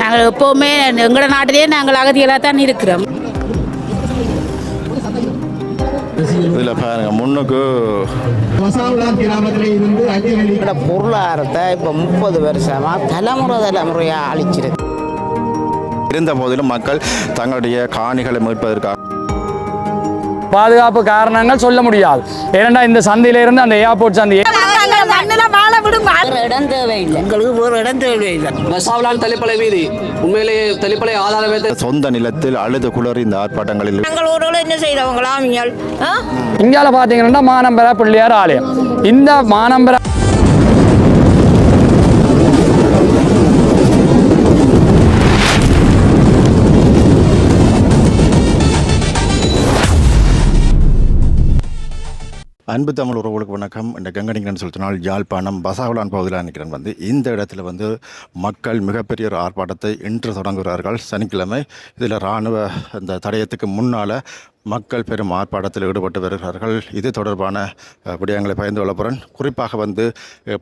நாங்கள் எப்போவுமே எங்களோட நாட்டிலே நாங்கள் அகதிகளாக தான் இருக்கிறோம். இதில் பாருங்க முன்னுக்கு பொருளாதாரத்தை இப்போ 30 வருஷமாக தலைமுறையாக அழிச்சிருக்கு. இருந்த போதிலும் மக்கள் தங்களுடைய காணிகளை மீட்பதற்காக பாதுகாப்பு காரணங்கள் சொல்ல முடியாது. ஏனென்றா இந்த சந்தையிலிருந்து அந்த ஏர்போர்ட் சந்தை இடம் தேவையில்லை, எங்களுக்கு ஒரு இடம் தேவையில்லை. வசாவலான் தலைப்பளை வீதி உண்மையிலேயே தலைப்பளை ஆதாரத்தை சொந்த நிலத்தில் அழுது குளறி இந்த ஆர்ப்பாட்டங்களில் எங்களோட என்ன செய்தவங்களா நீங்கள்? இங்கால பார்த்தீங்கன்னா மானம்பரா பிள்ளையார் ஆலயம். இந்த மானம்பரா அன்பு தமிழ் உறவுகளுக்கு வணக்கம். இந்த கங்கடிங்கன்னு சொல்லினால் யாழ்ப்பாணம் பசாவலான் பகுதியில் நிற்கிறேன். இந்த இடத்துல மக்கள் மிகப்பெரிய ஒரு ஆர்ப்பாட்டத்தை இன்று தொடங்குகிறார்கள். சனிக்கிழமை இதில் இராணுவ இந்த தடயத்துக்கு முன்னால் மக்கள் பெரும் ஆர்ப்பாட்டத்தில் ஈடுபட்டு வருகிறார்கள். இது தொடர்பான விடயங்களை பகிர்ந்து கொள்ள போகிறேன். குறிப்பாக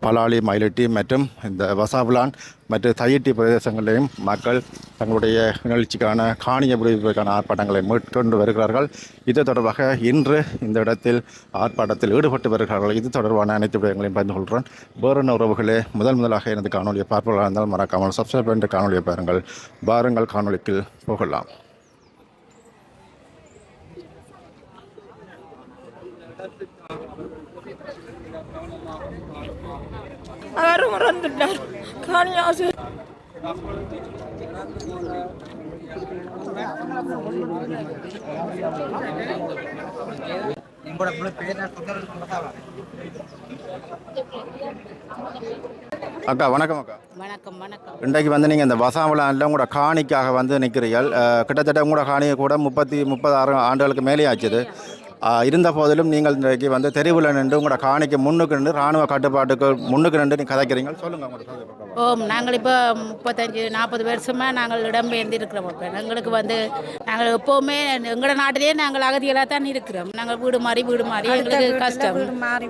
பலாலி, மயிலட்டி மற்றும் இந்த வசாவலான் மற்றும் தையிட்டி பிரதேசங்களிலையும் மக்கள் தங்களுடைய நிகழ்ச்சிக்கான காணியை விடுவிப்பதற்கான ஆர்ப்பாட்டங்களை மேற்கொண்டு வருகிறார்கள். இது தொடர்பாக இன்று இந்த இடத்தில் ஆர்ப்பாட்டத்தில் ஈடுபட்டு வருகிறார்கள். இது தொடர்பான அனைத்து விடயங்களையும் பகிர்ந்து கொள்கிறேன். வேறு உறவுகளே, முதலாக எனது காணொலியை பார்ப்பவர்களாக இருந்தால் மறக்காமல் சப்ஸ்கிரைப் பண்ணிட்டு காணொலியை பாருங்கள். பாருங்கள், காணொலிக்கு போகலாம். அவர் மறந்துட்டார் காணியாசு. அக்கா வணக்கம். அக்கா வணக்கம். வணக்கம். இன்றைக்கு நீங்கள் இந்த வசாவலானில் உங்களோட காணிக்காக நிற்கிறீர்கள். கிட்டத்தட்ட உங்களோட காணியை கூட 36 ஆண்டுகளுக்கு மேலே ஆச்சுது. இருந்த போதிலும் நீங்கள் இன்றைக்கு தெருவில் நின்று உங்களோட காணிக்கு முன்னுக்கு நின்று இராணுவ கட்டுப்பாட்டுக்கு முன்னுக்கு நின்று நீங்கள் கதைக்கிறீங்க. சொல்லுங்கள் உங்களோட. நாங்கள் இப்போ 35-40 வருஷமாக நாங்கள் இடம்பெயர்ந்து இருக்கிறோம். இப்போ எங்களுக்கு நாங்கள் எப்போவுமே எங்களோட நாட்டிலே நாங்கள் அகதிகளாக தான் இருக்கிறோம். நாங்கள் வீடு மாறி எங்களுக்கு கஷ்டம்.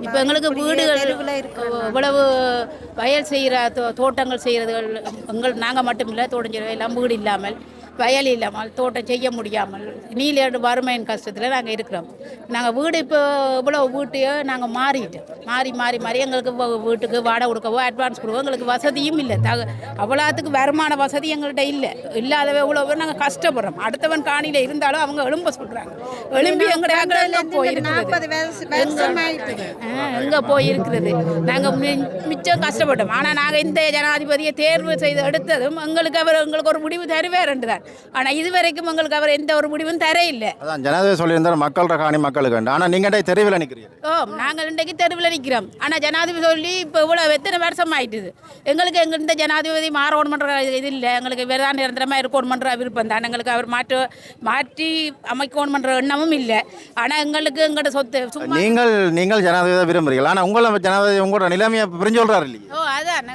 இப்போ எங்களுக்கு வீடுகள் இவ்வளவு வயல் செய்கிற தோட்டங்கள் செய்கிறது நாங்கள் மட்டும் இல்லை, தோட்டம் செய்கிற எல்லாம் வீடு இல்லாமல், வயல் இல்லாமல், தோட்டம் செய்ய முடியாமல், நீலோடு வறுமையின் கஷ்டத்தில் நாங்கள் இருக்கிறோம். நாங்கள் வீடு இப்போ இவ்வளோ வீட்டையோ நாங்கள் மாறி எங்களுக்கு வீட்டுக்கு வாடகை கொடுக்கவோ அட்வான்ஸ் கொடுக்கவோ எங்களுக்கு வசதியும் இல்லை. அவ்வளோத்துக்கு வருமான வசதி எங்கள்கிட்ட இல்லாதவே இவ்வளோ நாங்கள் கஷ்டப்படுறோம். அடுத்தவன் காணியில் இருந்தாலும் அவங்க எழும்ப சொல்கிறாங்க. எழும்பி எங்கே போயிருக்கிறது நாங்கள் மிச்சம் கஷ்டப்பட்டோம். ஆனால் நாங்கள் இந்த ஜனாதிபதியை தேர்வு செய்து எடுத்ததும் எங்களுக்கு ஒரு முடிவு தருவேன் தான். ஆனால் இதுவரைக்கும் எங்களுக்கு அவர் எந்த ஒரு முடிவும் தர இல்லை. ஜனாதிபதி சொல்லியிருந்தார் மக்களோட காணி மக்களுக்கு. ஆனால் நீங்கள் தெருவில் நிற்கிறீங்க. நாங்கள் இன்றைக்கு தெருவில் நிற்கிறோம். ஆனால் ஜனாதிபதி சொல்லி இப்போ இவ்வளோ எத்தனை வருஷம் ஆயிட்டுது. எங்களுக்கு இந்த ஜனாதிபதி மாறணுமன்ற இது இல்லை. எங்களுக்கு வேறு நிரந்தரமாக இருக்கணுமன்ற விருப்பம் தான். எங்களுக்கு அவர் மாற்றி அமைக்கணுமன்ற எண்ணமும் இல்லை. ஆனால் எங்களோட சொத்து நீங்கள் ஜனாதிபதி விரும்புகிறீர்கள். ஆனால் ஜனாதிபதி உங்களோட நிலைமையை புரிஞ்சு சொல்கிறார் இல்லையா? அதான்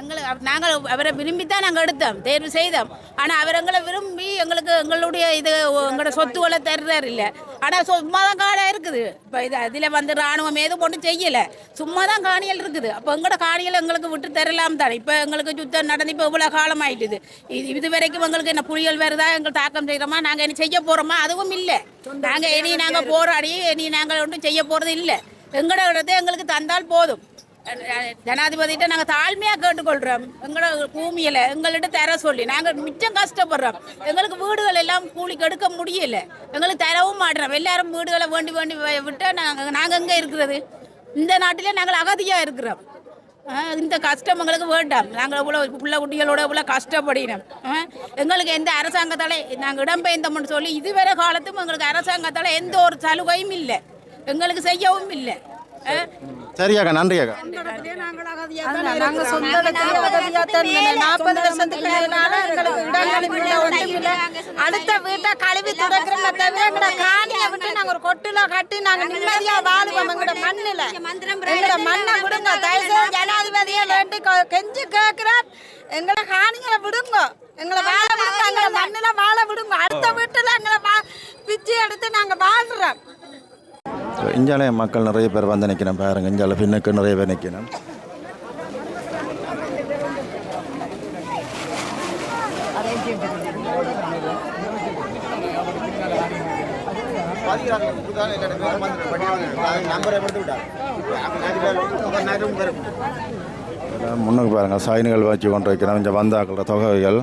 நாங்கள் அவரை விரும்பித்தான் நாங்கள் எடுத்தோம், தேர்வு செய்தோம். ஆனால் அவர் எங்களை விரும்பி எங்களுடைய எங்களோட சொத்துக்களை தர்றாரு இல்லை. ஆனால் சும்மா தான் காடாக இருக்குது. இப்போ அதில் இராணுவம் எதுவும் ஒன்றும் செய்யலை, சும்மா தான் காணிகள் இருக்குது. அப்போ எங்களோட காணிகள் எங்களுக்கு விட்டு தரலாம் தானே. இப்போ எங்களுக்கு யுத்தம் நடந்து இப்போ இவ்வளோ காலம் ஆயிட்டுது. இது வரைக்கும் எங்களுக்கு என்ன புலிகள் வருதா, எங்களுக்கு தாக்கம் செய்கிறோமா, நாங்கள் என்ன செய்ய போகிறோமா, அதுவும் இல்லை. நாங்கள் போராடி நாங்கள் ஒன்றும் செய்ய போகிறது இல்லை. எங்களோட இடத்தை எங்களுக்கு தந்தால் போதும். ஜனாதிபதிகிட்ட நாங்கள் தாழ்மையாக கேட்டுக்கொள்கிறோம். எங்களோட பூமியில் எங்கள்கிட்ட தர சொல்லி நாங்கள் மிச்சம் கஷ்டப்படுறோம். எங்களுக்கு வீடுகள் எல்லாம் கூலிக்கு எடுக்க முடியலை. எங்களுக்கு தரவும் மாட்டுறோம். எல்லாரும் வீடுகளை வேண்டி விட்டால் நாங்கள் எங்கே இருக்கிறது? இந்த நாட்டிலே நாங்கள் அகதியாக இருக்கிறோம். இந்த கஷ்டம் எங்களுக்கு வேண்டாம். நாங்கள் இவ்வளோ பிள்ளை குட்டிகளோட இவ்வளோ கஷ்டப்படினோம். எங்களுக்கு எந்த அரசாங்கத்தால் நாங்கள் இடம்பெயர்ந்தோம்னு சொல்லி இதுவரை காலத்தும் எங்களுக்கு அரசாங்கத்தால் எந்த ஒரு சலுகையும் இல்லை, எங்களுக்கு செய்யவும் இல்லை. சரியாக்கா, நன்றியாக்கா. அடுத்த வீட்டை கழுவி துடைக்கிறோம் தவிர எங்களோட காணியை விட்டு நாங்கள் ஒரு கொட்டுல கட்டி நாங்கள் நிம்மதியா வாழுவோம். எங்களோட மண்ணை விடுங்க, தயவுசெய்து ஜனாதிபதியை வேண்டி கெஞ்சி கேட்கிறோம். எங்களை காணிகளை விடுங்க, எங்களை வாழ விடுங்க, எங்களை மண்ணில வாழ விடுங்க. அடுத்த வீட்டுல எங்களை பிச்சு எடுத்து நாங்கள் வாழ்றோம். இந்தியாவில மக்கள் நிறைய பேர் நிற்கணும் பாருங்க. இந்தியாவில் பின்னுக்கு நிறைய பேர் நிற்கணும். முன்னுக்கு பாருங்கள் சைன்கள் வச்சு கொண்டு வைக்கிறோம் இங்கே வந்தாக்கிற தொகைகள்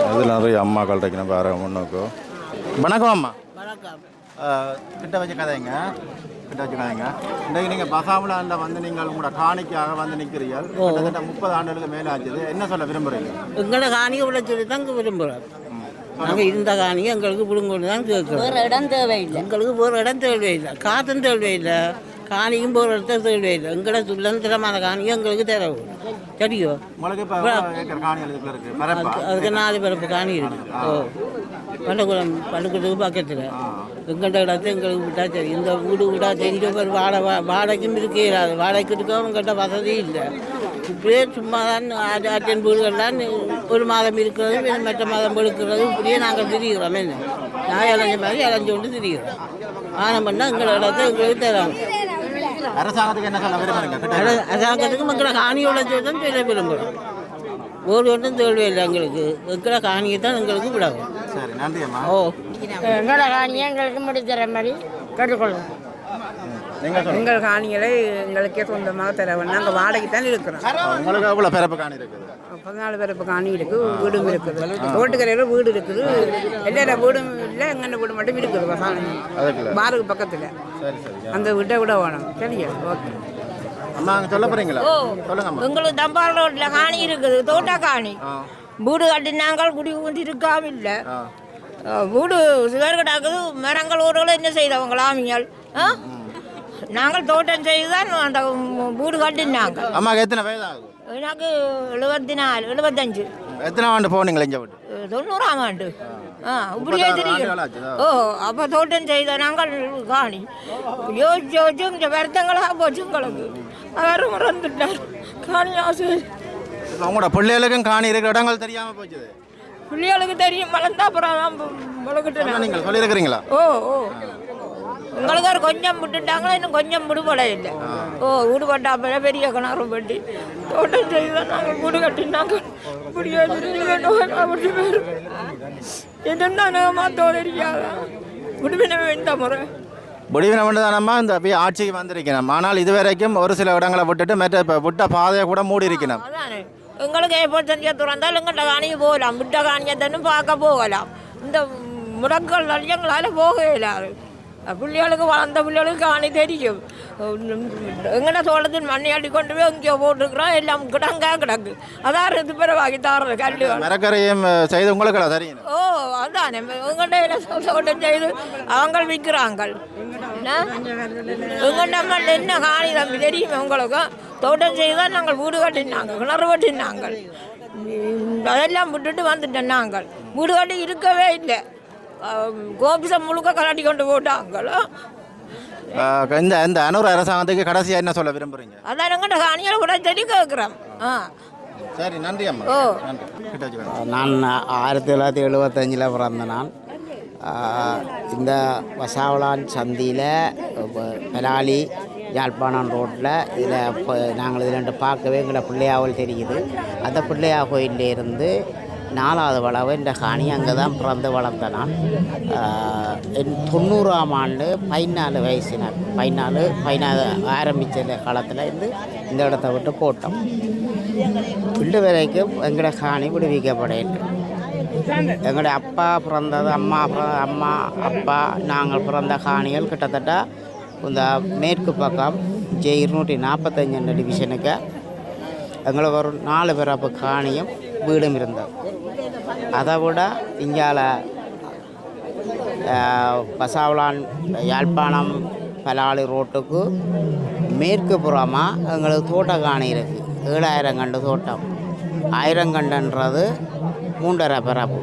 அதில் நிறைய அம்மாக்கள் இருக்கணும் வேறு முன்னுக்கு. வணக்கம் அம்மா. வணக்கம். கிட்ட வச்ச கதைங்க இன்றைக்கு நீங்கள் பசாமலாண்டில் வந்து நீங்கள் உங்களோட காணிக்காக வந்து நிற்கிறீர்கள். கிட்டத்தட்ட 30 ஆண்டுகளுக்கு மேலே ஆச்சுது. என்ன சொல்ல விரும்புகிறீங்க? எங்களை காணியை விட சொல்லி தான் விரும்புகிறோம். நாங்கள் இருந்த காணியை எங்களுக்கு விடுங்கொண்டு தான் கேட்குறோம். வேறு இடம் தேவையில்லை, எங்களுக்கு வேறு இடம் தேவையில்லை, காற்றும் தேவையில்லை, காணிக்கும் போகிற இடத்த தேவையில்லை. எங்களை சுதந்திரமான காணியை எங்களுக்கு தேவை. சரியோ? உங்களுக்கு இப்போ காணி இருக்கு, அதுக்கு 4 பிறப்பு காணி இருக்கு. பள்ளிக்கூடத்துக்கு பக்கத்தில் எங்கள்கிட்ட இடத்த எங்களுக்கு விட்டா சரி. இந்த வீடு விட்டா தெரிஞ்ச பேர் வாடகைக்கும் இருக்காது, வாடகைக்கு இருக்க அவங்ககிட்ட வசதி இல்லை. இப்படியே சும்மா தான் அட்டன் வீடுகள்லாம் ஒரு மாதம் இருக்கிறது, மற்ற மாதம் படுக்கிறது, இப்படியே நாங்கள் திரிகிறோம். என்ன நான் இளைஞ்ச மாதிரி இளைஞ்சு கொண்டு திரிகிறோம். ஆனம் பண்ணால் எங்களை இடத்த எங்களுக்கு தராங்க. அரசாங்கத்துக்கு என்ன சொல்ல விரும்புறீங்க? அரசாங்கத்துக்கு மக்களை காணியோட தான் சொல்ல விரும்புகிறோம். ஒரு ஒன்றும் தேவையில்லை எங்களுக்கு. எங்களை காணியை தான் எங்களுக்கு விடாது. சரி, நன்றி அம்மா. ஓ, எங்களோட காணியை எங்களுக்கு முடிக்கிற மாதிரி கேட்டுக்கொள்ளும். எங்கள் காணிகளை எங்களுக்கே சொந்தமாக தரவேன். நாங்கள் வாடகை தான் இருக்கிறோம். உங்களுக்கு எவ்வளோ பிறப்பு காணி இருக்குது? 14 பிறப்பு காணி இருக்குது, வீடும் இருக்குது, தோட்டுக்கரையில் வீடு இருக்குது, எல்லா வீடும் இல்லை, எங்கள் வீடு மட்டும் இருக்குது பாருக்கு பக்கத்தில். அந்த வீட்டை விட வேணும். சரியா? ஓகே அம்மா, அங்கே சொல்ல போகிறீங்களா? சொல்லுங்க. எங்களுக்கு தம்பால் ரோட்டில் காணி இருக்குது, தோட்ட காணி. வீடு கட்டினாங்கள், குடி ஊந்தி இருக்காமில்லை. வீடு சுவர் கிடாக்குது, மரங்கள் ஊரோடு என்ன செய்தவங்களாமிங்கள். நாங்கள் தோட்டம் செய்து தான் அந்த வீடு கட்டினாங்க. அம்மாவுக்கு எத்தனை வயது ஆகுது? எனக்கு 74 75. எத்தனை ஆண்டு போனீங்களா இங்கே விட்டு? 90ஆம் ஆண்டு. இப்படியே தெரியும். ஓ, அப்போ தோட்டம் செய்த நாங்கள் காணி யோசிச்சு இந்த வருத்தங்களாக போச்சு எங்களுக்கு. அவர் மறந்துட்டார் காணி ஆசை. உங்களோட பிள்ளைகளுக்கும் காணி இருக்கிற இடங்கள் தெரியாமல் போச்சு. பிள்ளைகளுக்கு தெரியும், வளர்ந்தா அப்புறம் வளர்க்கிட்டு நீங்கள் சொல்லியிருக்கிறீங்களா? ஓ ஓ, உங்களுக்கு ஒரு கொஞ்சம் விட்டுட்டாங்களா, இன்னும் கொஞ்சம் விடுபட இல்லை. ஓ, விடுபட்டா பெரிய கிணறு வெட்டி தோட்டம் செய்து நாங்கள் வீடு கட்டினாங்க. இப்படியே என்னென்ன தோணிருக்காங்க விடுவினவே இந்த முறை முடிவின வந்து தானம்மா இந்த ஆட்சிக்கு வந்திருக்கணும். ஆனால் இதுவரைக்கும் ஒரு சில இடங்களை விட்டுட்டு மற்ற இப்போ விட்ட பாதையை கூட மூடி இருக்கணும். அதானே எங்களுக்கு எப்போ செஞ்ச துறந்தால் எங்கள்கிட்ட காணிக்கு போகலாம், விட்ட காணியத்தன்னு பார்க்க போகலாம். இந்த முடக்கல் எங்களால் போக இயலாது. பிள்ளைகளுக்கு வளர்ந்த பிள்ளைகளுக்கு காணி தெரியும். எங்கள்ட தோட்டத்தின் மண்ணை அடி கொண்டு போய் இங்கே போட்டுருக்குறோம், எல்லாம் கிடங்கா கிடக்கு. அதான் இது பிறவாகி தாரது கல் மரக்கரையும் செய்து உங்களுக்கு தெரியும். ஓ, அதானே எங்கள்கிட்ட தோட்டம் செய்து அவங்க விற்கிறாங்க. எங்கள்கிட்ட மண் என்ன காணி தம்பி தெரியும் உங்களுக்கு. தோட்டம் செய்து தான் நாங்கள் வீடு கட்டினாங்க, கிணறு கட்டினாங்க. அதெல்லாம் விட்டுட்டு வந்துட்டோம். நாங்கள் வீடு கட்டி இருக்கவே இல்லை. கோபிசம் முழுக்க கலாட்டி கொண்டு போட்டாங்களோ. இந்த இந்த அனூர் அரசாங்கத்துக்கு கடைசியாக என்ன சொல்ல விரும்புகிறீங்க? அதான் எங்கிட்ட காணிகளை கூட சொல்லி கேட்குறோம். சரி, நன்றி அம்மா. ஓ, நான் 1975 பிறந்த நான். இந்த வசாவளான் சந்தியில் பலாலி யாழ்ப்பாணம் ரோட்டில் இதில் நாங்கள் இதில் பார்க்கவே எங்களை பிள்ளையாவல் தெரியுது. அந்த பிள்ளையா கோயிலேருந்து 4வது வளவு இந்த காணி அங்கே தான் பிறந்து வளர்ந்த நான். 90ஆம் ஆண்டு 14 வயசினர் 14 ஆரம்பித்த காலத்தில் இருந்து இந்த இடத்த விட்டு போட்டோம். இன்று வரைக்கும் எங்களோட காணி விடுவிக்கப்படையில்லை. எங்களுடைய அப்பா பிறந்தது, அம்மா அப்பா நாங்கள் பிறந்த காணிகள் கிட்டத்தட்ட இந்த மேற்கு பக்கம் J245 டிவிஷனுக்கு எங்களுக்கு ஒரு 4 பிறப்பு காணியும் வீடும் இருந்தது. அதை விட இங்கால பசாவளான் யாழ்ப்பாணம் பலாலி ரோட்டுக்கு மேற்கு புறமாக எங்களுக்கு தோட்ட காணி இருக்குது. 7000 கண்டு தோட்டம். 1000 கண்டுன்றது 3.5 பிறப்பு.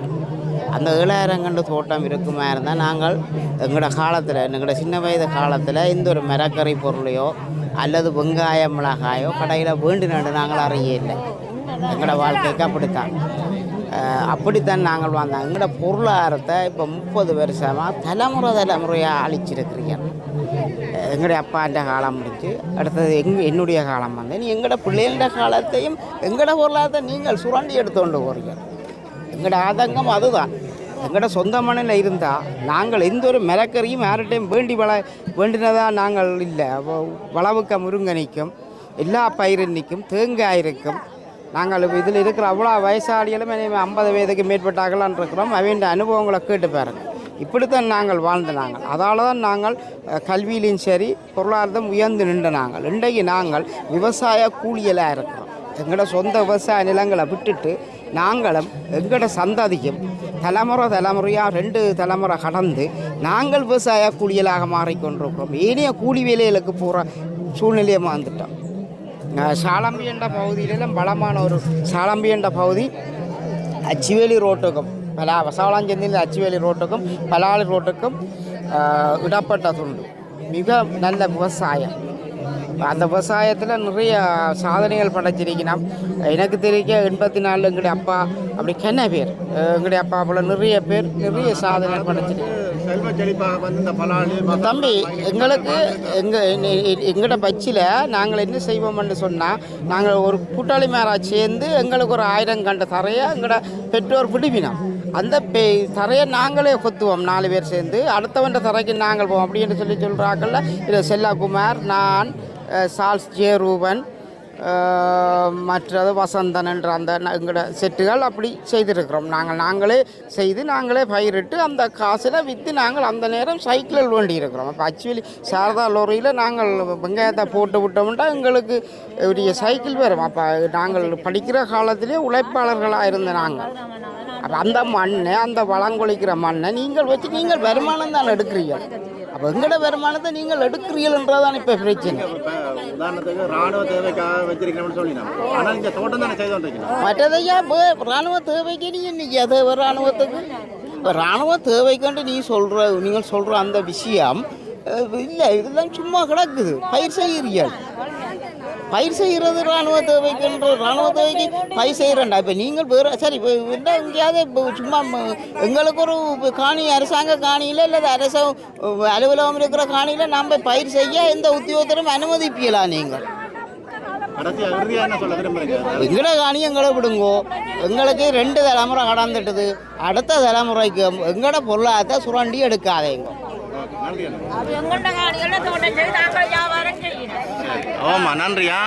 அந்த 7000 கண்டு தோட்டம் இருக்குமா இருந்தால் நாங்கள் எங்களோட காலத்தில், எங்களோட சின்ன வயது காலத்தில் இந்த ஒரு மரக்கறி பொருளையோ அல்லது வெங்காயம் மிளகாயோ கடையில் வேண்டினு நாங்கள் அறிய இல்லை. எங்களோட வாழ்க்கைக்கு அப்படித்தான் நாங்கள் வந்தோம். எங்களோட பொருளாதாரத்தை இப்போ 30 வருஷமாக தலைமுறையாக அழிச்சிருக்கிறீங்க. எங்களுடைய அப்பாண்ட காலம் முடிச்சு அடுத்தது என்னுடைய காலம் வந்து நீ எங்களோட பிள்ளைகள காலத்தையும் எங்களோட பொருளாதாரத்தை நீங்கள் சுரண்டி எடுத்துக்கொண்டு போகிறீங்க. எங்களோட ஆதங்கம் அதுதான். எங்களோட சொந்த மண்ணில் இருந்தால் நாங்கள் எந்த ஒரு மிளக்கறியும் யார்கிட்டையும் வேண்டினதாக நாங்கள் இல்லை. வளவுக்க முருங்கனிக்கும் எல்லா பயிரன்னிக்கும் தேங்காய் இருக்கும். நாங்கள் இதில் இருக்கிற அவ்வளோ வயசாளிகளும் 50 வயதுக்கு மேற்பட்டாங்களான் இருக்கிறோம். அவன் அனுபவங்களை கேட்டு பாருங்க. இப்படித்தான் நாங்கள் வாழ்ந்த நாங்கள். அதால் தான் நாங்கள் கல்வியிலையும் சரி பொருளாதாரம் உயர்ந்து நின்ற நாங்கள். இன்றைக்கு நாங்கள் விவசாய கூலியலாக இருக்கிறோம். எங்களோட சொந்த விவசாய நிலங்களை விட்டுட்டு நாங்களும் எங்களோட சந்ததியும் தலைமுறையாக 2 தலைமுறை கடந்து நாங்கள் விவசாய கூலியலாக மாறிக்கொண்டிருக்கிறோம். ஏனைய கூலி வேலைகளுக்கு போகிற சூழ்நிலையை வந்துட்டோம். சாலம்பி என்ற பகுதியிலும் பலமான ஒரு சாலம்பி என்ற பகுதி அச்சுவேலி ரோட்டுக்கும் வசாவளாஞ்சந்தியில் அச்சுவேலி ரோட்டுக்கும் பலாளி ரோட்டுக்கும் இடப்பட்ட துண்டு. மிக நல்ல விவசாயம். அந்த விவசாயத்தில் நிறைய சாதனைகள் படைச்சிருக்கணும். எனக்கு தெரிவிக்க 84 எங்களுடைய அப்பா அப்படி கென்ன பேர் எங்களுடைய அப்பா போல் நிறைய பேர் நிறைய சாதனைகள் படைச்சிருக்கோம். தம்பி எங்களுக்கு எங்களோட பட்சியில் நாங்கள் என்ன செய்வோம்னு சொன்னால் நாங்கள் ஒரு கூட்டாளி மேராக சேர்ந்து எங்களுக்கு ஒரு 1000 கண்ட தரையை எங்களோட பெற்றோர் பிடிப்பினோம். அந்த தரையை நாங்களே கொத்துவோம் 4 பேர் சேர்ந்து. அடுத்தவன்ற தரைக்கு நாங்கள் போவோம் அப்படின்னு சொல்கிறாங்கல்ல. இது செல்லாகுமார், நான், சால்ஸ் ஜே ரூபன், மற்றது வசந்தன் என்ற அந்த எங்களோட செட்டுகள் அப்படி செய்திருக்கிறோம். நாங்களே செய்து நாங்களே பயிரிட்டு அந்த காசில் விற்று நாங்கள் அந்த நேரம் சைக்கிளில் வேண்டியிருக்கிறோம். அப்போ ஆக்சுவலி சாரதா லோரியில் நாங்கள் வெங்காயத்தை போட்டு விட்டோம்னா எங்களுக்கு உரிய சைக்கிள் வரும். அப்போ நாங்கள் படிக்கிற காலத்திலே உழைப்பாளர்களாக இருந்த நாங்கள். அப்போ அந்த மண்ணை அந்த வளங்கொழிக்கிற மண்ணை நீங்கள் வச்சு நீங்கள் வருமானம் தான் எடுக்கிறீர்கள். அப்போ எங்களோட வருமானத்தை நீங்கள் எடுக்கிறீர்கள்ன்றதான் இப்போ பிரச்சனை. உதாரணத்துக்கு ராணுவ தேவைக்காக வச்சிருக்கணும்னு சொல்லினோம். ஆனால் இந்த தோட்டம் தானே செய்து கொண்டிருக்கணும். மற்றதையா ராணுவ தேவைக்கு நீ இன்னைக்கு அதை ராணுவத்துக்கு இப்போ ராணுவ தேவைக்கண்டு நீங்கள் சொல்கிற அந்த விஷயம் இல்லை. இதெல்லாம் சும்மா கிடக்குது. பயிர் செய்கிறீர்கள். பயிர் செய்கிறது ராணுவ தேவைக்குன்ற ராணுவ தேவைக்கு பயிர் செய்கிறேன்டா. இப்போ நீங்கள் வேறு சரி இப்போ எங்கேயாவது இப்போ சும்மா எங்களுக்கு ஒரு காணி அரசாங்க காணியில் இல்லை அரசு அலுவலகம் இருக்கிற காணியில் நம்ம பயிர் செய்ய எந்த உத்தியோகத்திலும் அனுமதிப்பீங்களா நீங்கள்? எங்களை காணி எங்களை விடுங்கோ. எங்களுக்கு 2 தலைமுறை கடந்துட்டுது. அடுத்த தலைமுறைக்கு எங்களோட பொருளாதாரத்தை சுரண்டி எடுக்காதேங்க. ஆமாம், நன்றியா.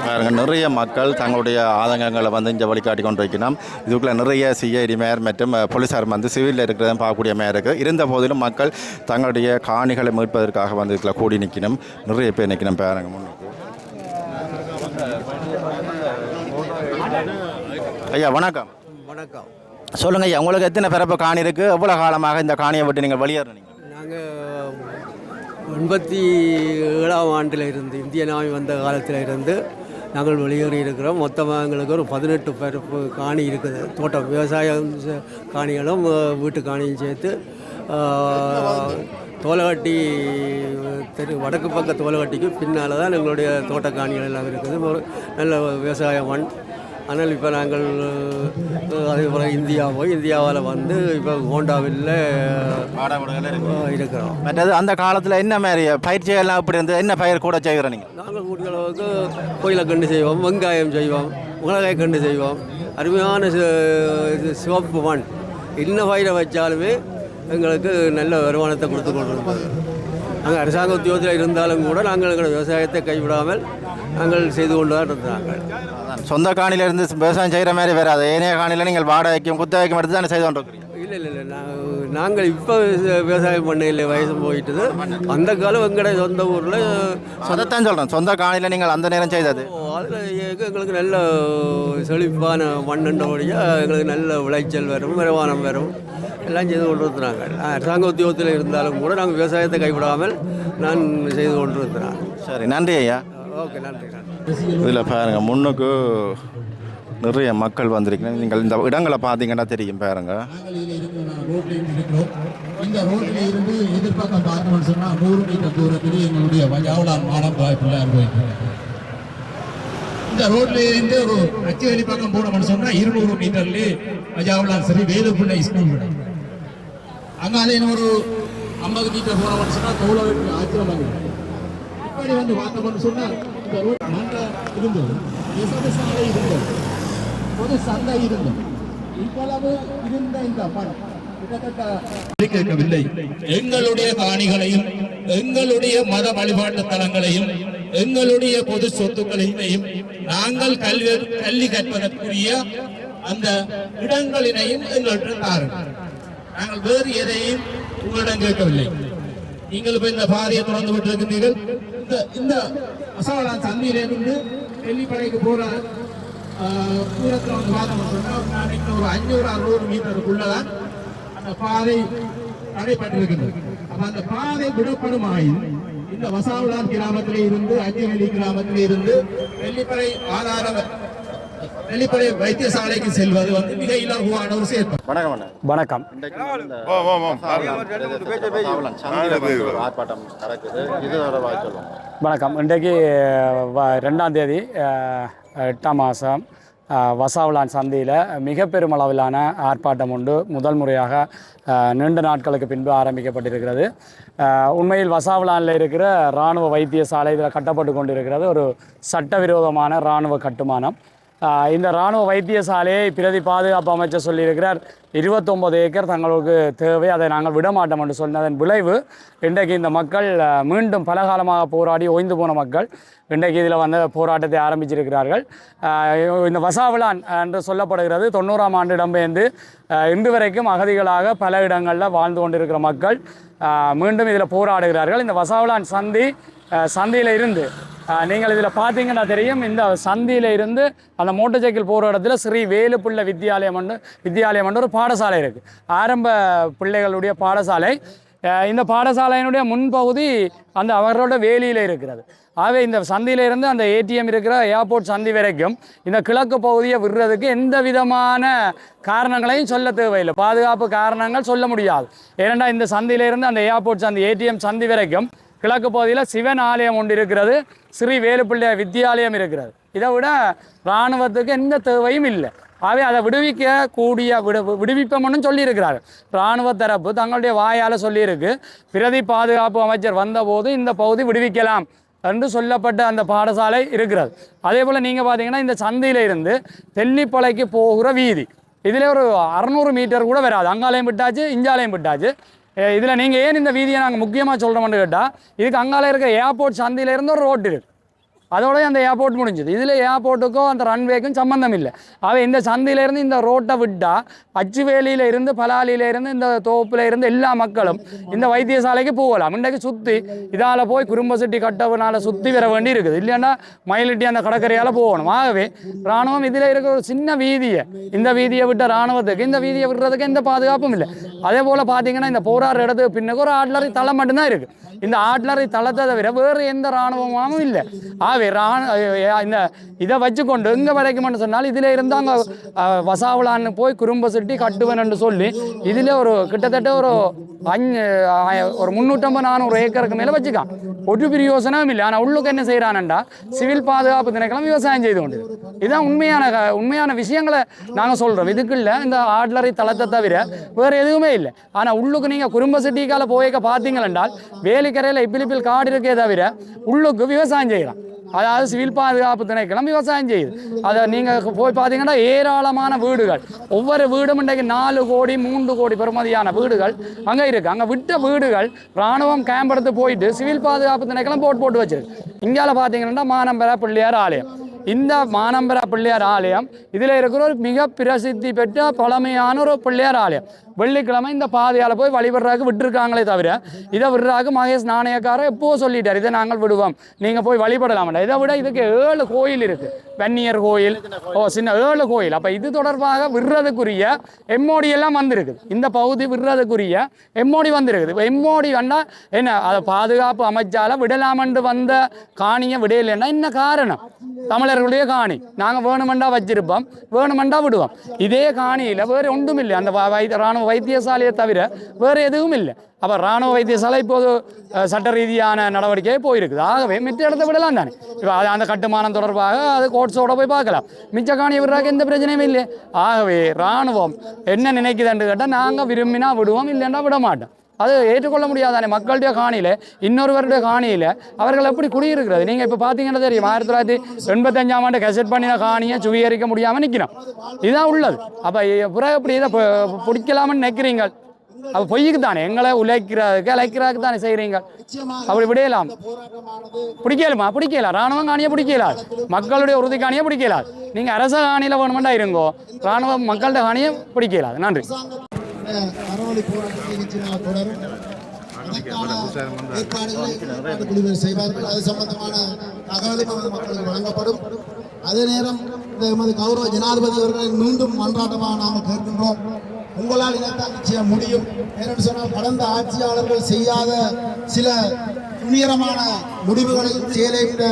பாருங்க, நிறைய மக்கள் தங்களுடைய ஆதங்கங்களை வந்து இங்கே வழிகாட்டி கொண்டு வைக்கணும். இதுக்குள்ளே நிறைய சிஐடி மேயர் மற்றும் போலீஸார் வந்து சிவிலில் இருக்கிறத பார்க்கக்கூடிய மேயர் இருக்குது. இருந்த போதிலும் மக்கள் தங்களுடைய காணிகளை மீட்பதற்காக வந்து இதுக்குள்ள கூடி நிற்கணும். நிறைய பேர் நிற்கணும். பாருங்க முன்னுக்கு. ஐயா வணக்கம். வணக்கம். சொல்லுங்கள் ஐயா, உங்களுக்கு எத்தனை பிறப்பு காணி இருக்குது? எவ்வளோ காலமாக இந்த காணியை விட்டு நீங்கள் வெளியேறினீங்க? நாங்கள் 87ஆம் ஆண்டில் இருந்து இந்திய நாவி வந்த காலத்தில் இருந்து நாங்கள் வெளியேறி இருக்கிறோம். மொத்தமாக எங்களுக்கு ஒரு 18 பிறப்பு காணி இருக்குது. தோட்டம் விவசாயம் காணிகளும் வீட்டு காணியும் சேர்த்து தோலகட்டி வடக்கு பக்க தோலகட்டிக்கு பின்னால் தான் எங்களுடைய தோட்ட காணிகள் எல்லாம் இருக்குது. ஒரு நல்ல விவசாய மண். ஆனால் இப்போ நாங்கள் அதே போல் இந்தியாவில் வந்து இப்போ ஹோண்டாவில் இருக்கிறோம். மற்றது அந்த காலத்தில் என்ன மாதிரி பயிற்சியெல்லாம் இப்படி இருந்து என்ன பயிர் கூட செய்கிறோம் நீங்கள்? நாங்கள் கூடிய அளவுக்கு கோயிலை கண்டு செய்வோம், வெங்காயம் செய்வோம், மிளகாய் கண்டு செய்வோம். அருமையான சிவப்பு மண். என்ன பயிரை வச்சாலுமே எங்களுக்கு நல்ல வருமானத்தை கொடுத்து கொண்டிருப்பது. நாங்கள் அரசாங்க உத்தியோகத்தில் இருந்தாலும் கூட நாங்கள் எங்கள் விவசாயத்தை கைவிடாமல் நாங்கள் செய்து கொண்டு தான் இருந்தாங்க. சொந்த காணியிலேருந்து விவசாயம் செய்கிற மாதிரி வராது. ஏனைய காணியில் நீங்கள் வாடகைக்கும் குத்தகைக்கும் எடுத்து தானே செய்து கொண்டிருக்கிறீங்க? இல்லை நாங்கள் இப்போ விவசாயம் பண்ண இல்லை, வயசு போயிட்டுது. அந்த காலம் எங்களுடைய சொந்த ஊரில் அதைத்தான் சொல்கிறேன். சொந்த காணியில் நீங்கள் அந்த நேரம் செய்தது அதில் எங்களுக்கு நல்ல செழிப்பான மண்ணுன்றபடியாக எங்களுக்கு நல்ல விளைச்சல் வரும், வருமானம் வரும், எல்லாம் செய்து கொண்டு இருக்கிறாங்க. அரசாங்க உத்தியோகத்தில் இருந்தாலும் கூட நாங்கள் விவசாயத்தை கைவிடாமல் நான் செய்து கொண்டு இருக்கிறேன். சரி, நன்றி ஐயா. ஓகே, நன்றி. இதில் பாருங்க, முன்னுக்கு நிறைய மக்கள் வந்திருக்கீங்க. நீங்கள் இந்த இடங்களை பார்த்தீங்கன்னா தெரியும். பாருங்க, இந்த ரோட்டில் இருந்து எதிர்பக்கம் பார்க்கணும்னு சொன்னால் 100 மீட்டர் தூரத்தில் எங்களுடைய வஜாவலான் மாடம் வாய்ப்புள்ள அனுபவிக்கிறாங்க. இந்த ரோட்ல இருந்து ஒரு அச்சுவேலி பக்கம் போனோம்னு சொன்னால் 200 மீட்டர்லேயே வஜாவலான் சரி வேலுப்பிள்ளை ஸ்கூல் விடும். அங்கே ஒரு 50 மீட்டர் போனோம்னு சொன்னா கவுளவெட்டு ஆச்சரியம் வந்து இப்படி வந்து பார்த்தோம்னு சொன்னா இந்த ரோட் மண்ட இருந்தது, விசத சாலை இருந்தது, பொது சந்தை இருந்தது. இவ்வளவு இருந்த இந்த மண் கேட்கவில்லை. எங்களுடைய காணிகளையும் எங்களுடைய மத வழிபாட்டு தலங்களையும் எங்களுடைய பொது சொத்துக்களையும் நாங்கள் கல்வி கற்பதற்குரிய அந்த இடங்களினையும் எங்கள்கிட்ட தாருங்கள். நாங்கள் வேறு எதையும் உங்களிடம் கேட்கவில்லை. நீங்கள் இப்ப இந்த பாதையை தொடர்ந்து விட்டிருக்கிறீர்கள். இந்த அசாவளான் சந்தையிலிருந்து வெள்ளிப்படைக்கு போற தூரத்தில் வந்து பார்த்தோம்னு சொன்னால் நாளைக்கு ஒரு 500-600 மீட்டருக்குள்ளதான் அந்த பாதை தடைப்பட்டிருக்கிறது. அப்ப அந்த பாதை விடப்படுமாயின் இந்த வசாவளான் கிராமத்திலே இருந்து அஞ்சவேலி கிராமத்திலே இருந்து வெள்ளிப்படை வைத்தியசாலைக்கு செல்வது வந்து மிக இலகுவான ஒரு செயற்பாடு. வணக்கம். வணக்கம். இன்றைக்கு 2ஆம் தேதி 8ஆம் மாதம் வசாவளான் சந்தையில் மிக பெருமளவிலான ஆர்ப்பாட்டம் உண்டு. முதல் முறையாக நீண்ட நாட்களுக்கு பின்பு ஆரம்பிக்கப்பட்டிருக்கிறது. உண்மையில் வசாவளானில் இருக்கிற இராணுவ வைத்தியசாலை இதில் கட்டப்பட்டு கொண்டிருக்கிறது. ஒரு சட்டவிரோதமான இராணுவ கட்டுமானம். இந்த இராணுவ வைத்தியசாலையை பிரதி பாதுகாப்பு அமைச்சர் சொல்லியிருக்கிறார் 29 ஏக்கர் தங்களுக்கு தேவை, அதை நாங்கள் விடமாட்டோம் என்று சொன்னதன் விளைவு இன்றைக்கு இந்த மக்கள் மீண்டும் பலகாலமாக போராடி ஓய்ந்து போன மக்கள் இன்றைக்கு இதில் வந்து போராட்டத்தை ஆரம்பிச்சிருக்கிறார்கள். இந்த வசாவளான் என்று சொல்லப்படுகிறது 90ஆம் ஆண்டு இடம்பெயர்ந்து இன்று வரைக்கும் அகதிகளாக பல இடங்களில் வாழ்ந்து கொண்டிருக்கிற மக்கள் மீண்டும் இதில் போராடுகிறார்கள். இந்த வசாவளான் சந்தியில் இருந்து நீங்கள் இதில் பார்த்தீங்கன்னா தெரியும், இந்த சந்தியில் இருந்து அந்த மோட்டர் சைக்கிள் போகிற இடத்துல ஸ்ரீ வேலுப்பிள்ளை வித்தியாலயம் ஒரு பாடசாலை இருக்குது. ஆரம்ப பிள்ளைகளுடைய பாடசாலை. இந்த பாடசாலையினுடைய முன்பகுதி அந்த அவர்களோட வேலியில் இருக்கிறது. ஆகவே இந்த சந்தியிலிருந்து அந்த ஏடிஎம் இருக்கிற ஏர்போர்ட் சந்தி வரைக்கும் இந்த கிழக்கு பகுதியை விடுறதுக்கு எந்த விதமான காரணங்களையும் சொல்ல தேவையில்லை. பாதுகாப்பு காரணங்கள் சொல்ல முடியாது. ஏனென்றால் இந்த சந்தியிலிருந்து அந்த ஏர்போர்ட் சந்தி ஏடிஎம் சந்தி வரைக்கும் கிழக்கு பகுதியில் சிவன் ஆலயம் ஒன்று இருக்கிறது, ஸ்ரீ வேலுப்பிள்ளை வித்தியாலயம் இருக்கிறது. இதை விட இராணுவத்துக்கு எந்த தேவையும் இல்லை. ஆகவே அதை விடுவிப்போம்னு சொல்லியிருக்கிறார்கள். இராணுவ தரப்பு தங்களுடைய வாயால் சொல்லியிருக்கு. பிரதி பாதுகாப்பு அமைச்சர் வந்தபோது இந்த பகுதி விடுவிக்கலாம் என்று சொல்லப்பட்ட அந்த பாடசாலை இருக்கிறது. அதே போல் நீங்கள் பார்த்தீங்கன்னா இந்த சந்தையில் இருந்து தெல்லிப்பளைக்கு போகிற வீதி இதில் ஒரு 600 மீட்டர் கூட வராது. அங்காலையும் விட்டாச்சு, இஞ்சாலையும் விட்டாச்சு. இதில் நீங்கள் ஏன் இந்த வீதியை நாங்கள் முக்கியமாக சொல்கிறோம்னு கேட்டால், இதுக்கு அங்கால இருக்கிற ஏர்போர்ட் சந்தையிலேருந்து ஒரு ரோடு இருக்குது. அதோட அந்த ஏர்போர்ட் முடிஞ்சுது. இதில் ஏர்போர்ட்டுக்கும் அந்த ரன்வேக்கும் சம்மந்தம் இல்லை. அவை இந்த சந்தையிலேருந்து இந்த ரோட்டை விட்டால் அச்சுவேலியில் இருந்து பலாலியில் இருந்து இந்த தோப்பில் இருந்து எல்லா மக்களும் இந்த வைத்தியசாலைக்கு போகலாம். இன்றைக்கு சுற்றி இதால் போய் குறும்பசிட்டி கட்டவனால் சுற்றி வர வேண்டி இருக்குது. இல்லைன்னா மயிலிட்டி அந்த கடற்கரையால் போகணும். ஆகவே இராணுவம் இதில் இருக்கிற ஒரு சின்ன வீதியை, இந்த வீதியை விட்ட இராணுவத்துக்கு இந்த வீதியை விடுறதுக்கு எந்த பாதுகாப்பும் இல்லை. அதே போல் பார்த்தீங்கன்னா இந்த போராடுற இடத்துக்கு பின்னுக்கு ஒரு ஆட்லரி தளம் மட்டும்தான் இருக்குது. இந்த ஆட்லரி தளத்தை தவிர வேறு எந்த இராணுவமும் இல்லை. ஆகவே இந்த இதை வச்சுக்கொண்டு இங்கே வரைக்கும் சொன்னால் இதில் இருந்து அங்கே வசாவளான்னு போய் குறும்பசிட்டி கட்டுவன் என்று சொல்லி இதில் ஒரு கிட்டத்தட்ட ஒரு 350-400 ஏக்கருக்கு மேலே வச்சுக்கான். ஒரு பிரயோசனமும் இல்லை. ஆனால் உள்ளுக்கு என்ன செய்கிறான்டா சிவில் பாதுகாப்பு திணைக்களம் விவசாயம் செய்து கொண்டு. இதுதான் உண்மையான விஷயங்களை நாங்கள் சொல்கிறோம். இதுக்கு இல்லை இந்த ஆட்லரி தளத்தை தவிர வேறு எதுவுமே இல்லை. ஆனால் உள்ளுக்கு நீங்கள் குறும்பசிட்டிக்கால போய்க்க பார்த்தீங்களென்றால் வேலிக்கரையில் இப்பிலிப்பில் காடு இருக்கே தவிர உள்ளுக்கு விவசாயம் செய்கிறான். அதாவது சிவில் பாதுகாப்பு திணைக்களம் விவசாயம் செய்யுது. அதை நீங்கள் போய் பார்த்தீங்கன்னா ஏராளமான வீடுகள், ஒவ்வொரு வீடும் இன்றைக்கு 4 கோடி 3 கோடி பெறுமதியான வீடுகள் அங்கே இருக்குது. அங்கே விட்ட வீடுகள் இராணுவம் கேம்ப் எடுத்து போயிட்டு சிவில் பாதுகாப்பு திணைக்களம் போட்டு வச்சிருக்கு. இங்கால பார்த்தீங்கன்னா மானம்பரா பிள்ளையார் ஆலயம். இந்த மானம்பரா பிள்ளையார் ஆலயம் இதில் இருக்கிற ஒரு மிக பிரசித்தி பெற்ற பழமையான ஒரு பிள்ளையார் ஆலயம். வெள்ளிக்கிழமை இந்த பாதையால் போய் வழிபடுறாக்கு விட்டுருக்காங்களே தவிர இதை விடுறாக்கு மகேஷ் நாணயக்காரர் எப்போது சொல்லிட்டார், இதை நாங்கள் விடுவோம், நீங்கள் போய் வழிபடலாம்டா. இதை விட இதுக்கு 7 கோயில் இருக்குது. வன்னியர் கோயில், சின்ன 7 கோயில். அப்போ இது தொடர்பாக விடுறதுக்குரிய எம்ஓடி எல்லாம் வந்திருக்குது. இந்த பகுதி விடுறதுக்குரிய எம்ஓடி வந்திருக்குது. இப்போ எம்ஓடி வேண்டாம் என்ன, அதை பாதுகாப்பு அமைச்சால் விடலாமென்று வந்த காணியை விடையில்லைன்னா என்ன காரணம்? தமிழர்களுடைய காணி நாங்கள் வேணுமெண்டா வச்சிருப்போம், வேணுமெண்டா விடுவோம். இதே காணியில் வேறு ஒன்றும் இல்லை. அந்த இராணுவ வைத்தியசாலையை தவிர வேறு எதுவும் இல்லை. அப்போ இராணுவ வைத்தியசாலை இப்போது சட்ட ரீதியான நடவடிக்கையை போயிருக்குது. ஆகவே மிச்ச இடத்த விடலாம் தானே. இப்போ அந்த கட்டுமானம் தொடர்பாக அது கோர்ட்ஸோட போய் பார்க்கலாம். மிச்ச காணியை விடுறாக்க எந்த பிரச்சனையும் இல்லை. ஆகவே இராணுவம் என்ன நினைக்குதுன்னு கேட்டால் நாங்கள் விரும்பினா விடுவோம், இல்லைன்னா விட மாட்டோம். அது ஏற்றுக்கொள்ள முடியாதானே. மக்களுடைய காணியில் இன்னொருவருடைய காணியில் அவர்கள் எப்படி குடியிருக்கிறது? நீங்கள் இப்போ பார்த்தீங்கன்னா தெரியும், 1985ஆம் ஆண்டு கெசட் பண்ணின காணியை சுவீகரிக்க முடியாமல் நிற்கணும். இதுதான் உள்ளது. அப்போ பிறகு எப்படி இதை பிடிக்கலாம்னு நினைக்கிறீங்க? அப்போ பொய்யுக்கு தானே, எங்களை அழைக்கிறதுக்கு தானே செய்கிறீங்க. அப்படி விடையலாம். பிடிக்கலுமா? பிடிக்கலாம். இராணுவம் காணியை பிடிக்கலாது, மக்களுடைய உறுதி காணியை பிடிக்கலாது. நீங்கள் அரச காணியில் வேணுமெண்டா இருங்கோ, இராணுவம் மக்களுடைய காணியை பிடிக்கலாது. நன்றி. அறவழி போராட்ட நிகழ்ச்சியாக தொடரும். ஏற்பாடுகளை குழுவினர் செய்வார்கள். அது சம்பந்தமான தகவலும் மக்களுக்கு வழங்கப்படும். அதே நேரம் இந்த எமது கௌரவ ஜனாதிபதி அவர்களை மீண்டும் மன்றாட்டமாக நாம் கேட்கின்றோம். உங்களால் இதைத்தான் நிச்சயம் முடியும். ஏன்னு சொன்னால் கடந்த ஆட்சியாளர்கள் செய்யாத சில துணிகரமான முடிவுகளையும் செயலை இந்த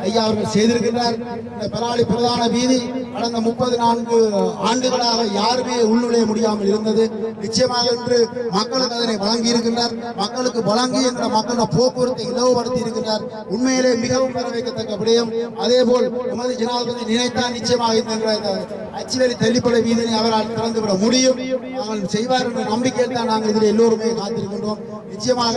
ஐயா அவர்கள் செய்திருக்கின்றார். இந்த பலாலி பிரதான வீதி கடந்த 34 ஆண்டுகளாக யாருமே உள்நுழைய முடியாமல் இருந்தது. நிச்சயமாக இன்று மக்களுக்கு அதனை வழங்கி இருக்கின்றார். மக்களுக்கு வழங்கி என்ற மக்களோட போக்குவரத்தை இலவுபடுத்தி இருக்கின்றார். உண்மையிலே மிகவும் வரவேற்கத்தக்க விடயம். அதே போல் எமது ஜனாதிபதி நினைத்தால் நிச்சயமாக இந்த அச்சுவேலி தெல்லிப்படை வீதியை அவரால் திறந்துவிட முடியும். அவர்கள் செய்வார் என்ற நம்பிக்கையில் தான் நாங்கள் இதில் எல்லோருமே காத்திருக்கின்றோம். நிச்சயமாக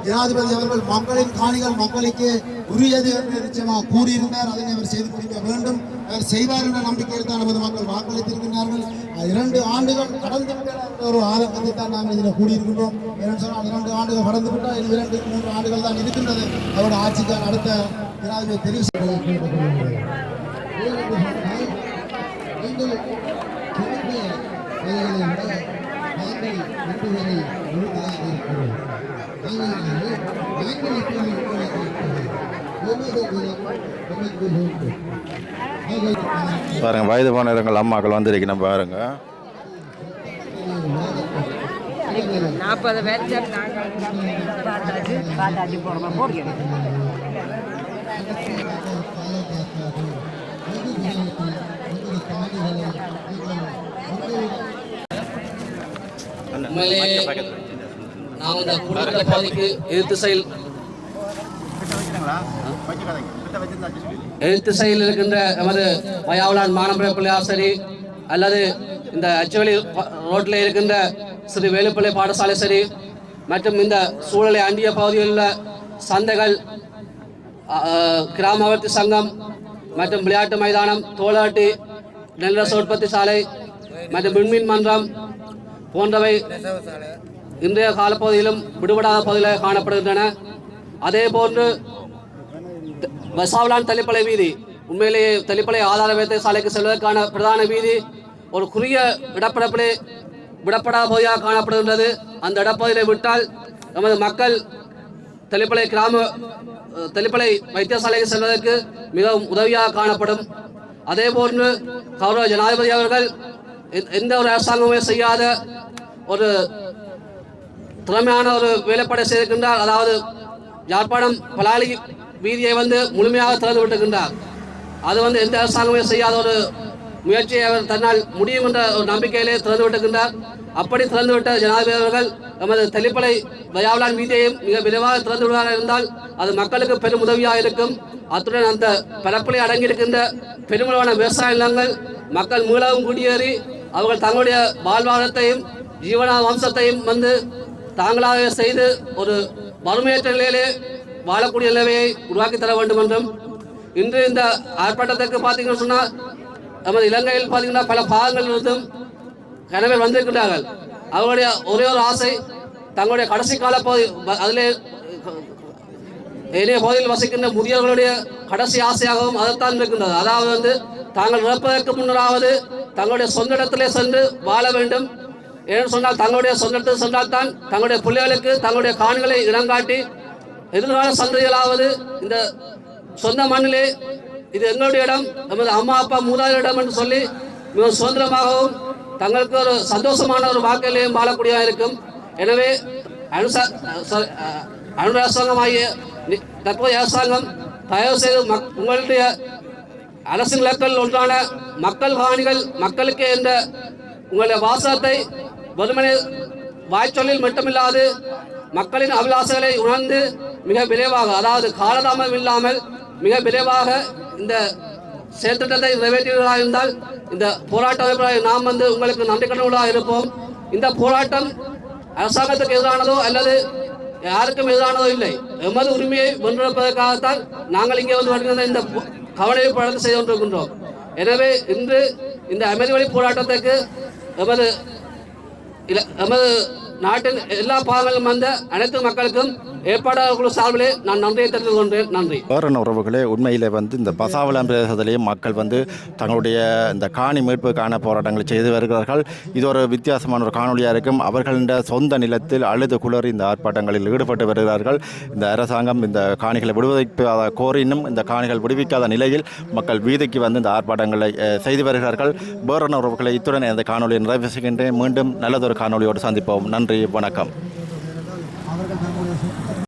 ஜனாதிபதி அவர்கள் மக்களின் காணிகள் மக்களுக்கு உரியது என்று நிச்சயமாக கூறியிருந்தார். அதனை அவர் செய்து முடிக்க வேண்டும். அவர் செய்வார் என்ற நம்பிக்கையில் தான் நமது மக்கள் வாக்களித்திருக்கிறார்கள். 2 ஆண்டுகள் கடந்து விட்ட ஒரு ஆதங்கத்தை தான் நாங்கள் இதில் கூடியிருக்கின்றோம். ஏன்னு சொன்னால் 2 ஆண்டுகள் கடந்து விட்டால் 2-3 ஆண்டுகள் தான் இருக்கின்றது அவரோட ஆட்சிக்கான அடுத்த ஜனாதிபதி தெரிவு பாருங்க, வயது போனவர்கள் அம்மாக்கள் வந்திருக்கணும் பாருங்க. 40 பேர் காட்டாச்சு போடுங்க. நாம் இந்த குடியிருந்த பகுதிக்கு எதிர்த்து செயல் இருக்கின்ற எமது வயாவுலான் மானம்பர பிள்ளையார் சரி, அல்லது இந்த அச்சுவலி ரோட்டில் இருக்கின்ற ஸ்ரீ வேலுப்பிள்ளை பாடசாலை சரி, மற்றும் இந்த சூழலை அண்டிய பகுதியில் உள்ள சந்தைகள், கிராம அபிவிருத்தி சங்கம் மற்றும் விளையாட்டு மைதானம், தோளாட்டி, நெல்ரச உற்பத்தி சாலை மற்றும் விண்மீன் மன்றம் போன்றவை இன்றைய காலப்பகுதியிலும் விடுபடாத பகுதியில் காணப்படுகின்றன. அதே போன்று வசாவலான் தெல்லிப்பளை வீதி, உண்மையிலேயே தெல்லிப்பளை ஆதார வேத்தை சாலைக்கு செல்வதற்கான பிரதான வீதி ஒரு குறுகிய இடப்படப்பிலே விடப்படாத பகுதியாக காணப்படுகின்றது. அந்த இடப்பகுதியை விட்டால் நமது மக்கள் தெல்லிப்பளை வைத்தியசாலைக்கு செல்வதற்கு மிகவும் உதவியாக காணப்படும். அதே போன்று கௌரவ ஜனாதிபதி அவர்கள் எந்த ஒரு அரசாங்கமே செய்யாத ஒரு திறமையான ஒரு வேலைப்பாடை செய்திருக்கின்றார். அதாவது யாழ்ப்பாணம் பலாலி வீதியை முழுமையாக திறந்து விட்டுகின்றார். அது எந்த அரசாங்கமே செய்யாத ஒரு முயற்சியை அவர் தன்னால் முடியும் என்ற ஒரு நம்பிக்கையிலே திறந்து விட்டுகின்றார். அப்படி திறந்துவிட்ட ஜனாதிபதி அவர்கள் நமது தெல்லிப்பளை வயாவலான் வீதியையும் மிக விரைவாக திறந்து விடுவார்கள் இருந்தால் அது மக்களுக்கு பெரும் உதவியாக இருக்கும். அத்துடன் அந்த பரப்பிலே அடங்கியிருக்கின்ற பெருமளவான விவசாய நிலங்கள் மக்கள் மீளவும் குடியேறி அவர்கள் தங்களுடைய வாழ்வாதாரத்தையும் ஜீவன வம்சத்தையும் தாங்களாக செய்து ஒரு வறுமையற்ற நிலையிலே வாழக்கூடிய நிலைமையை உருவாக்கி தர வேண்டும் என்றும், இன்று இந்த ஆர்ப்பாட்டத்திற்கு பார்த்தீங்கன்னு சொன்னால் நமது இலங்கையில் பார்த்தீங்கன்னா பல பாகங்களில் இருந்தும் கனவில் வந்திருக்கின்றார்கள். அவர்களுடைய ஒரே ஒரு ஆசை தங்களுடைய கடைசி கால பகுதி, அதிலே ஏனைய பகுதியில் வசிக்கின்ற முதியவர்களுடைய கடைசி ஆசையாகவும் அதைத்தான் இருக்கின்றது. அதாவது தாங்கள் இறப்பதற்கு முன்னராவது தங்களுடைய சொந்த இடத்திலே சென்று வாழ வேண்டும். ஏன்னு சொன்னால் தங்களுடைய சொந்த இடத்துக்கு சென்றால்தான் தங்களுடைய பிள்ளைகளுக்கு தங்களுடைய காணிகளை இடங்காட்டி எதிர்கால சந்ததிகளாவது இந்த சொந்த மண்ணிலே இது எங்களுடைய இடம், நமது அம்மா அப்பா மூதாதையரிடம் என்று சொல்லி மிக சுதந்திரமாகவும் தங்களுக்கு ஒரு சந்தோஷமான ஒரு வாழ்க்கையிலையும் வாழக்கூடியதாக இருக்கும். எனவே அரசாங்கமாகிய தற்போதைய அரசாங்கம் தயவு செய்து உங்களுடைய அரசின் இலக்கள் ஒன்றான மக்கள் காணிகள் மக்களுக்கே என்ற உங்களுடைய வாசகத்தை வெறுமனே வாய்ச்சொல்லில் மட்டுமில்லாது மக்களின் அபிலாசைகளை உணர்ந்து மிக விரைவாக, அதாவது காலதாமம் இல்லாமல் மிக விரைவாக இந்த செயல்திட்டத்தை நிறைவேற்றுவதாக இருந்தால் இந்த போராட்ட அமைப்பாக நாம் உங்களுக்கு நன்றி கடவுளாக இருப்போம். இந்த போராட்டம் அரசாங்கத்துக்கு எதிரானதோ அல்லது யாருக்கும் எதிரானதோ இல்லை. எமது உரிமையை வென்றெடுப்பதற்காகத்தான் நாங்கள் இங்கே வந்து வருகின்ற இந்த கவனவை பழக்கம் செய்து கொண்டிருக்கின்றோம். எனவே இன்று இந்த அமைதி வழி போராட்டத்துக்கு எமது நாட்டின் எல்லா பாகங்களிலும் வந்த அனைத்து மக்களுக்கும் ஏற்பாடாளர் குழு சார்பிலே நான் நன்றியை தெரிவித்துக் கொண்டேன். நன்றி. வேறு உறவுகளே, உண்மையில் வந்து இந்த பசாவளம் பிரதேசத்திலேயும் மக்கள் வந்து தங்களுடைய இந்த காணி மீட்புக்கான போராட்டங்களை செய்து வருகிறார்கள். இது ஒரு வித்தியாசமான ஒரு காணொலியாக இருக்கும். அவர்களின் சொந்த நிலத்தில் அழுது குளறி இந்த ஆர்ப்பாட்டங்களில் ஈடுபட்டு வருகிறார்கள். இந்த அரசாங்கம் இந்த காணிகளை விடுவிக்காத கோரினும் இந்த காணிகள் விடுவிக்காத நிலையில் மக்கள் வீதிக்கு வந்து இந்த ஆர்ப்பாட்டங்களை செய்து வருகிறார்கள். வேறு உறவுகளை இத்துடன் இந்த காணொலியை நிறைவு செய்கின்றேன். மீண்டும் நல்லதொரு காணொலியோடு சந்திப்போம். நன்றி, வணக்கம்.